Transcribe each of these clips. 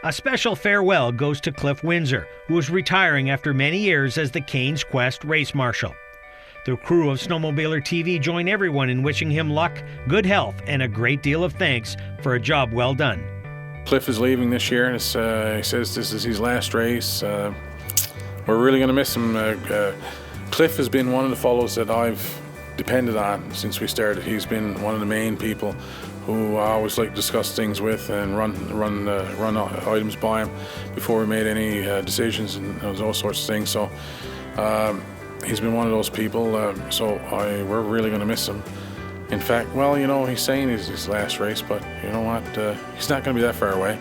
A special farewell goes to Cliff Winsor, who is retiring after many years as the Cain's Quest race marshal. The crew of Snowmobiler TV join everyone in wishing him luck, good health, and a great deal of thanks for a job well done. Cliff is leaving this year, and he says this is his last race. We're really going to miss him. Cliff has been one of the fellows that I've depended on since we started. He's been one of the main people who I always like to discuss things with and run items by him before we made any decisions and those sorts of things. So he's been one of those people. We're really going to miss him. In fact, well, you know, he's saying it's his last race, but you know what? He's not going to be that far away,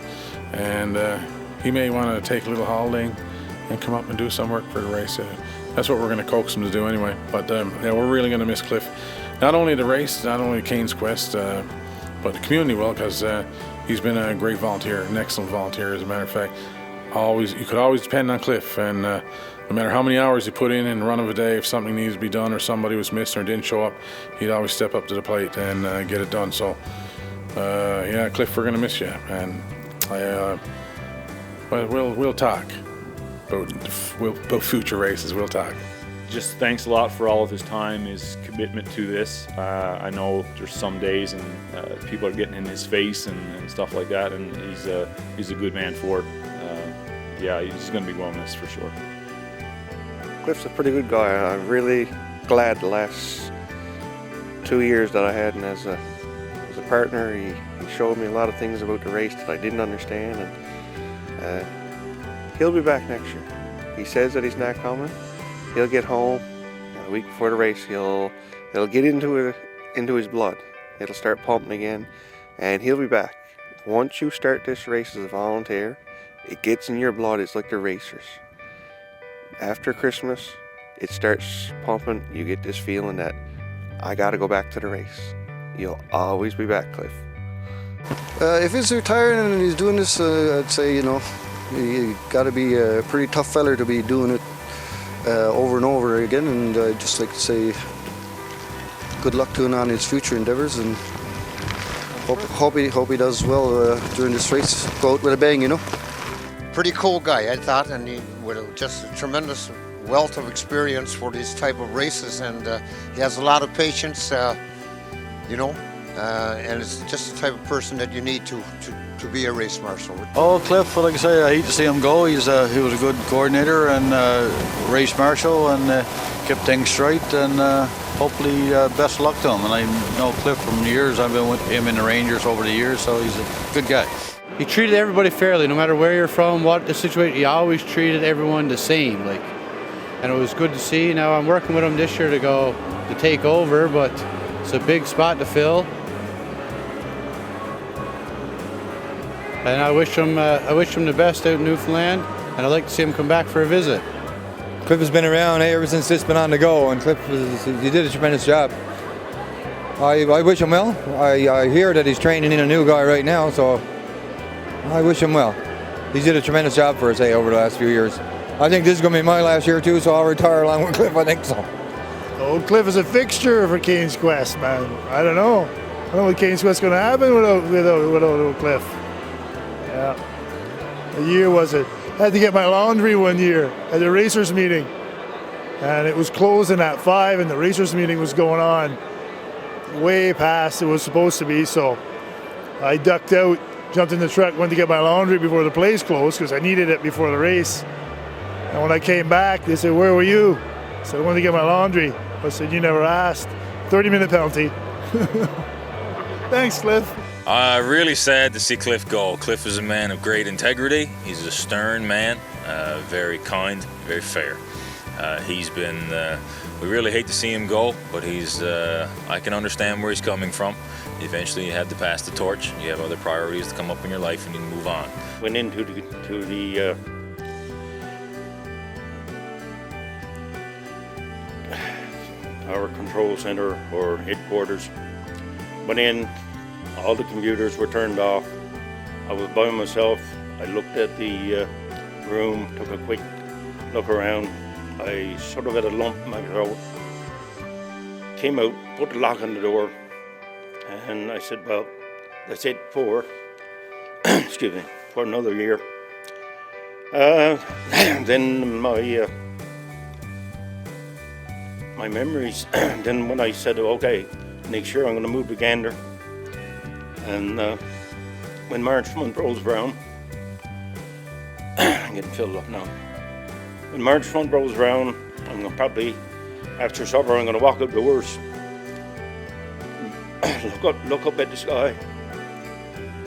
and he may want to take a little holiday and come up and do some work for the race. That's what we're going to coax him to do anyway. But yeah, we're really going to miss Cliff. Not only the race, not only Cain's Quest, but the community will, because he's been a great volunteer, an excellent volunteer, as a matter of fact. You could always depend on Cliff, and no matter how many hours he put in the run of a day, if something needs to be done or somebody was missing or didn't show up, he'd always step up to the plate and get it done. So, yeah, Cliff, we're going to miss you, and but we'll talk about future races. We'll talk. Just thanks a lot for all of his time, his commitment to this. I know there's some days and people are getting in his face and stuff like that, and he's a good man for it. Yeah, he's going to be well missed for sure. Cliff's a pretty good guy. I'm really glad the last 2 years that I had him as a partner. He showed me a lot of things about the race that I didn't understand, and he'll be back next year. He says that he's not coming. He'll get home a week before the race. It'll get into his blood. It'll start pumping again, and he'll be back. Once you start this race as a volunteer, it gets in your blood. It's like the racers. After Christmas, it starts pumping. You get this feeling that I got to go back to the race. You'll always be back, Cliff. If he's retiring and he's doing this, I'd say, you know, you got to be a pretty tough fella to be doing it over and over again, and I'd just like to say good luck to him on his future endeavours, and hope he does well during this race. Go out with a bang, you know. Pretty cool guy, I thought, and he with just a tremendous wealth of experience for these type of races, and he has a lot of patience, you know, and it's just the type of person that you need to be a race marshal. Oh, Cliff, well, like I say, I hate to see him go. He was a good coordinator and race marshal, and kept things straight, and hopefully best of luck to him. And I know Cliff from the years. I've been with him in the Rangers over the years, so he's a good guy. He treated everybody fairly, no matter where you're from, what the situation. He always treated everyone the same, like, and it was good to see. Now I'm working with him this year to take over, but it's a big spot to fill. And I wish him the best out in Newfoundland, and I'd like to see him come back for a visit. Cliff has been around ever since it's been on the go, and he did a tremendous job. I wish him well. I hear that he's training in a new guy right now, so I wish him well. He did a tremendous job for us over the last few years. I think this is going to be my last year too, so I'll retire along with Cliff, I think so. Old Cliff is a fixture for Cain's Quest, man. I don't know what Cain's Quest is going to happen without old Cliff. Yeah. What year was it? I had to get my laundry one year at the racers meeting, and it was closing at 5, and the racers meeting was going on way past it was supposed to be, so I ducked out, jumped in the truck, went to get my laundry before the place closed because I needed it before the race. And when I came back, they said, "Where were you?" I said, "I went to get my laundry." I said, "You never asked." 30-minute penalty. Thanks, Cliff. Really sad to see Cliff go. Cliff is a man of great integrity. He's a stern man, very kind, very fair. We really hate to see him go, but I can understand where he's coming from. Eventually you have to pass the torch. You have other priorities to come up in your life and you move on. Went into the our control center or headquarters. Went in, all the computers were turned off. I was by myself. I looked at the room, took a quick look around. I sort of had a lump in my throat. Came out, put the lock on the door, and I said, well, that's it for, excuse me, for another year. Then my memories. Then when I said, okay, next year I'm going to move to Gander, and when March month rolls around, I'm getting filled up now. When March month rolls around, I'm going to probably, after supper, I'm going to walk outdoors, look up at the sky,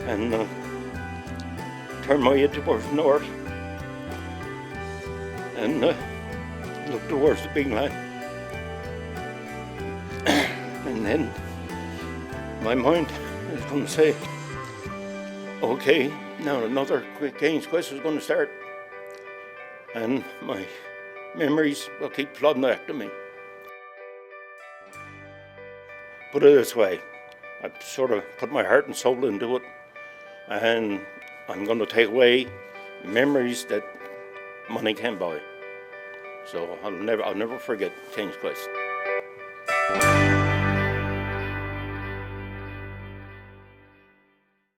and turn my head towards the north, and look towards the big line. And then my mind is going to say, okay, now another Cain's Quest is going to start. And my memories will keep flooding back to me. Put it this way, I've sort of put my heart and soul into it, and I'm going to take away memories that money can't buy. So I'll never forget Cain's Quest.